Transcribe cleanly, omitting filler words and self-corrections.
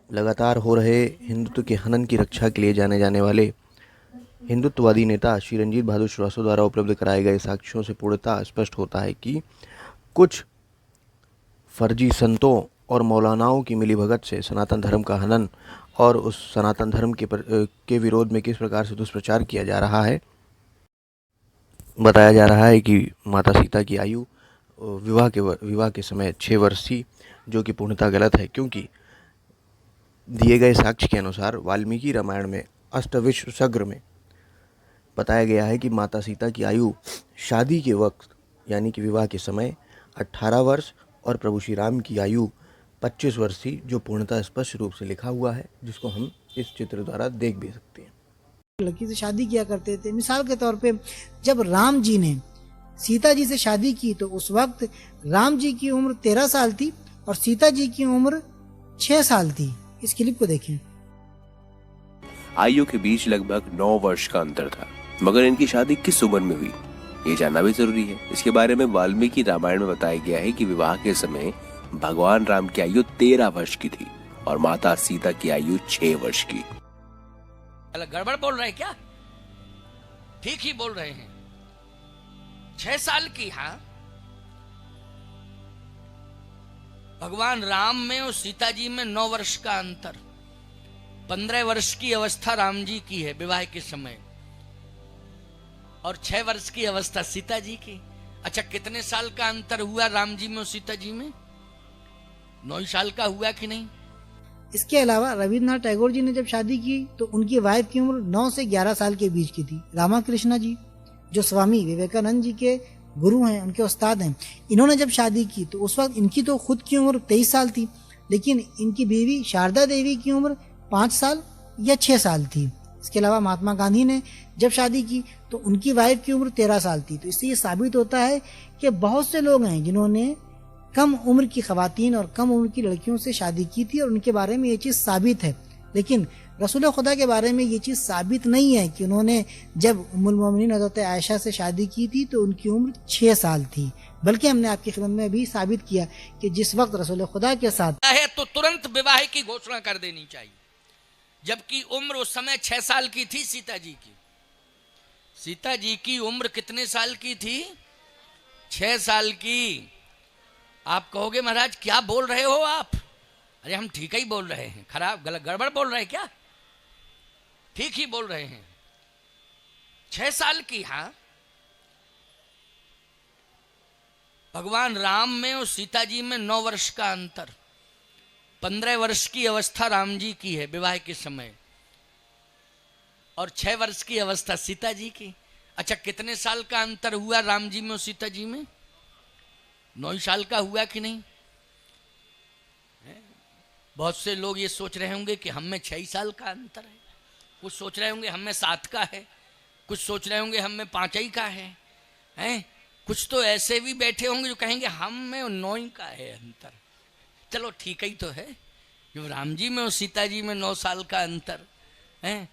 लगातार हो रहे हिंदुत्व के हनन की रक्षा के लिए जाने जाने वाले हिंदुत्ववादी नेता श्री रंजीत बहादुर श्रीवास्तव द्वारा उपलब्ध कराए गए साक्ष्यों से पूर्णतः स्पष्ट होता है कि कुछ फर्जी संतों और मौलानाओं की मिलीभगत से सनातन धर्म का हनन और उस सनातन धर्म के विरोध में किस प्रकार से दुष्प्रचार किया जा रहा है। बताया जा रहा है कि माता सीता की आयु विवाह के समय 6 वर्ष थी, जो कि पूर्णतः गलत है, क्योंकि दिए गए साक्ष्य के अनुसार वाल्मीकि रामायण में अष्टविश्व सर्ग में बताया गया है कि माता सीता की आयु शादी के वक्त यानी कि विवाह के समय 18 वर्ष और प्रभु श्री राम की आयु 25 वर्ष थी, जो पूर्णतः स्पष्ट रूप से लिखा हुआ है, जिसको हम इस चित्र द्वारा देख भी सकते हैं। लड़की से शादी किया करते थे। मिसाल के तौर पे जब राम जी ने सीता जी से शादी की तो उस वक्त राम जी की उम्र 13 साल थी और सीता जी की उम्र 6 साल थी। इस क्लिप को देखें। आयु के बीच लगभग 9 वर्ष का अंतर था, मगर इनकी शादी किस उम्र में हुई ये जानना भी जरूरी है। इसके बारे में वाल्मीकि रामायण में बताया गया है कि विवाह के समय भगवान राम की आयु 13 वर्ष की थी और माता सीता की आयु 6 वर्ष की। गड़बड़ बोल रहे हैं क्या? ठीक ही बोल रहे हैं। 6 साल की। हाँ, भगवान राम में और सीता जी में 9 वर्ष का अंतर। 15 वर्ष की अवस्था राम जी की है विवाह के समय और 6 वर्ष की अवस्था सीता जी की। अच्छा, कितने साल का अंतर हुआ राम जी में और सीता जी में? 9 साल का हुआ कि नहीं? इसके अलावा रविन्द्रनाथ टैगोर जी ने जब शादी की तो उनकी वाइफ की उम्र 9 से 11 साल के बीच की थी। रामाकृष्णा जी जो स्वामी विवेकानंद जी के गुरु हैं, उनके उस्ताद हैं, इन्होंने जब शादी की तो उस वक्त इनकी तो खुद की उम्र 23 साल थी, लेकिन इनकी बीवी शारदा देवी की उम्र 5 साल या 6 साल थी। इसके अलावा महात्मा गांधी ने जब शादी की तो उनकी वाइफ की उम्र 13 साल थी। तो इससे ये साबित होता है कि बहुत से लोग हैं जिन्होंने कम उम्र की खवातीन और कम उम्र की लड़कियों से शादी की थी और उनके बारे में ये चीज़ साबित है। लेकिन रसूल खुदा के बारे में ये चीज़ साबित नहीं है कि उन्होंने जब उम्मुल मोमिनीन हज़रत आयशा से शादी की थी तो उनकी उम्र 6 साल थी, बल्कि हमने आपकी खिदमत में भी साबित किया कि जिस वक्त रसूल खुदा के साथ है तो तुरंत विवाह की घोषणा कर देनी चाहिए, जबकि उम्र उस समय 6 साल की थी सीता जी की। सीता जी की उम्र कितने साल की थी? 6 साल की। आप कहोगे महाराज क्या बोल रहे हो आप? अरे हम ठीक ही बोल रहे हैं, खराब गलत गड़बड़ बोल रहे हैं क्या? ठीक ही बोल रहे हैं। 6 साल की। हाँ, भगवान राम में और सीता जी में 9 वर्ष का अंतर। 15 वर्ष की अवस्था राम जी की है विवाह के समय और 6 वर्ष की अवस्था सीता जी की। अच्छा, कितने साल का अंतर हुआ राम जी में और सीता जी में? 9 साल का हुआ कि नहीं? बहुत से लोग ये सोच रहे होंगे कि हम में 6 साल का अंतर है, कुछ सोच रहे होंगे हम में 7 का है, कुछ सोच रहे होंगे हम में 5 ही का है, हैं? कुछ तो ऐसे भी बैठे होंगे जो कहेंगे हम में 9 का है अंतर। चलो ठीक ही तो है, जो राम जी में और सीता जी में 9 साल का अंतर है,